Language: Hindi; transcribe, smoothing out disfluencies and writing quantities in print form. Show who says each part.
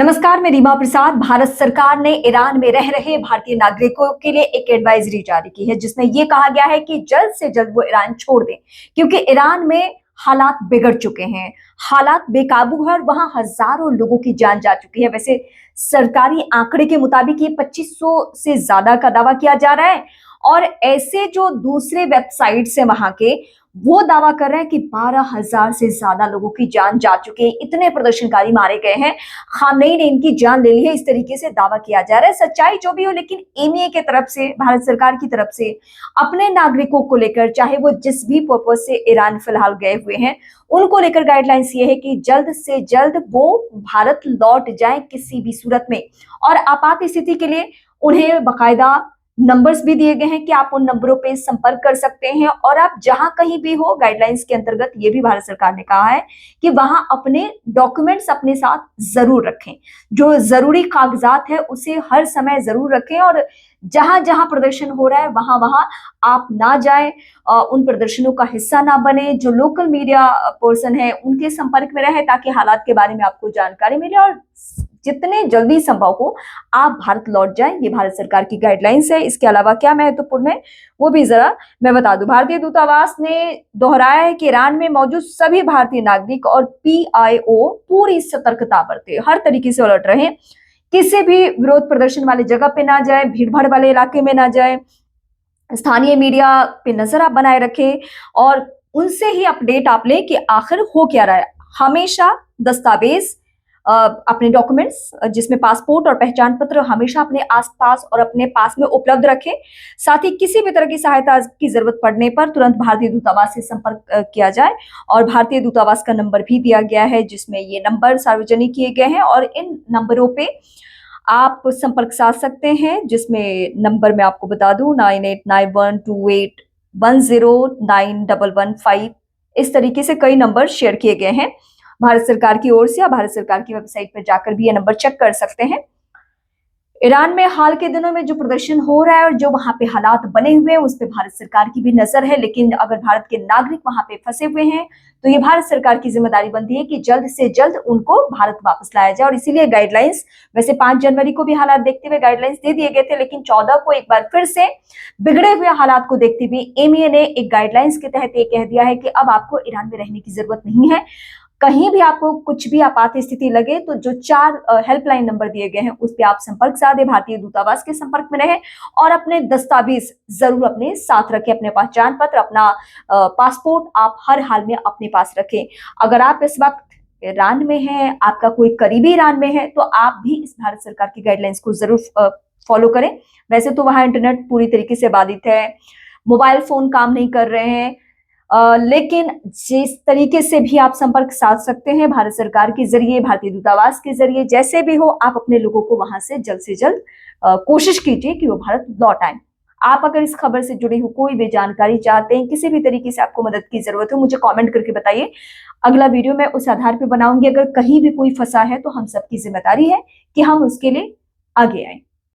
Speaker 1: नमस्कार, मैं रीमा प्रसाद। भारत सरकार ने ईरान में रह रहे भारतीय नागरिकों के लिए एक एडवाइजरी जारी की है, जिसमें यह कहा गया है कि जल्द से जल्द वो ईरान छोड़ दें, क्योंकि ईरान में हालात बिगड़ चुके हैं। हालात बेकाबू है और वहां हजारों लोगों की जान जा चुकी है। वैसे सरकारी आंकड़े के मुताबिक ये 2500 से ज्यादा का दावा किया जा रहा है, और ऐसे जो दूसरे वेबसाइट्स है वहां के, वो दावा कर रहे हैं कि 12,000 से ज्यादा लोगों की जान जा चुकी है। इतने प्रदर्शनकारी मारे गए हैं, खामेनी ने इनकी जान ले ली है, इस तरीके से दावा किया जा रहा है। सच्चाई जो भी हो, लेकिन एमईए की तरफ से, भारत सरकार की तरफ से अपने नागरिकों को लेकर, चाहे वो जिस भी पर्पज से ईरान फिलहाल गए हुए हैं, उनको लेकर गाइडलाइंस ये है कि जल्द से जल्द वो भारत लौट जाए किसी भी सूरत में। और आपात स्थिति के लिए उन्हें बाकायदा नंबर्स भी दिए गए हैं कि आप उन नंबरों पे संपर्क कर सकते हैं। और आप जहां कहीं भी हो, गाइडलाइंस के अंतर्गत ये भी भारत सरकार ने कहा है कि वहां अपने डॉक्यूमेंट्स अपने साथ जरूर रखें। जो जरूरी कागजात है उसे हर समय जरूर रखें, और जहां जहां प्रदर्शन हो रहा है वहां वहां आप ना जाएं, उन प्रदर्शनों का हिस्सा ना बने। जो लोकल मीडिया पर्सन है उनके संपर्क में रहे, ताकि हालात के बारे में आपको जानकारी मिले और जितने जल्दी संभव हो आप भारत लौट जाएं। ये भारत सरकार की गाइडलाइंस है। इसके अलावा क्या महत्वपूर्ण है वो भी जरा मैं बता दूं। भारतीय दूतावास ने दोहराया है कि ईरान में मौजूद सभी भारतीय नागरिक और पीआईओ पूरी सतर्कता बरते, हर तरीके से अलर्ट रहे, किसी भी विरोध प्रदर्शन वाली जगह पे ना जाए, भीड़ भाड़ वाले इलाके में ना जाए, स्थानीय मीडिया पे नजर आप बनाए रखें और उनसे ही अपडेट आप लें कि आखिर हो क्या रहा है। हमेशा दस्तावेज, अपने डॉक्यूमेंट्स जिसमें पासपोर्ट और पहचान पत्र हमेशा अपने आसपास और अपने पास में उपलब्ध रखें। साथ ही किसी भी तरह की सहायता की जरूरत पड़ने पर तुरंत भारतीय दूतावास से संपर्क किया जाए। और भारतीय दूतावास का नंबर भी दिया गया है, जिसमें ये नंबर सार्वजनिक किए गए हैं और इन नंबरों पे आप संपर्क साध सकते हैं, जिसमें नंबर मैं आपको बता दूं 989128109115। इस तरीके से कई नंबर शेयर किए गए हैं भारत सरकार की ओर से। आप भारत सरकार की वेबसाइट पर जाकर भी ये नंबर चेक कर सकते हैं। ईरान में हाल के दिनों में जो प्रदर्शन हो रहा है और जो वहां पे हालात बने हुए हैं, उस पे भारत सरकार की भी नजर है। लेकिन अगर भारत के नागरिक वहां पे फंसे हुए हैं तो ये भारत सरकार की जिम्मेदारी बनती है कि जल्द से जल्द उनको भारत वापस लाया जाए। और इसीलिए गाइडलाइंस, वैसे 5 जनवरी को भी हालात देखते हुए गाइडलाइंस दे दिए गए थे, लेकिन 14 को एक बार फिर से बिगड़े हुए हालात को देखते हुए एमईए ने एक गाइडलाइंस के तहत ये कह दिया है कि अब आपको ईरान में रहने की जरूरत नहीं है। कहीं भी आपको कुछ भी आपात स्थिति लगे तो जो 4 हेल्पलाइन नंबर दिए गए हैं उस पर आप संपर्क साधे, भारतीय दूतावास के संपर्क में रहे और अपने दस्तावेज जरूर अपने साथ रखें। अपने पहचान पत्र, अपना पासपोर्ट आप हर हाल में अपने पास रखें। अगर आप इस वक्त ईरान में हैं, आपका कोई करीबी ईरान में है, तो आप भी इस भारत सरकार की गाइडलाइंस को जरूर फॉलो करें। वैसे तो वहां इंटरनेट पूरी तरीके से बाधित है, मोबाइल फोन काम नहीं कर रहे हैं, लेकिन जिस तरीके से भी आप संपर्क साध सकते हैं भारत सरकार के जरिए, भारतीय दूतावास के जरिए, जैसे भी हो आप अपने लोगों को वहां से जल्द कोशिश कीजिए कि वो भारत लौट आए। आप अगर इस खबर से जुड़ी हो कोई भी जानकारी चाहते हैं, किसी भी तरीके से आपको मदद की जरूरत हो, मुझे कमेंट करके बताइए। अगला वीडियो मैं उस आधार पर बनाऊंगी। अगर कहीं भी कोई फंसा है तो हम सबकी जिम्मेदारी है कि हम उसके लिए आगे आए।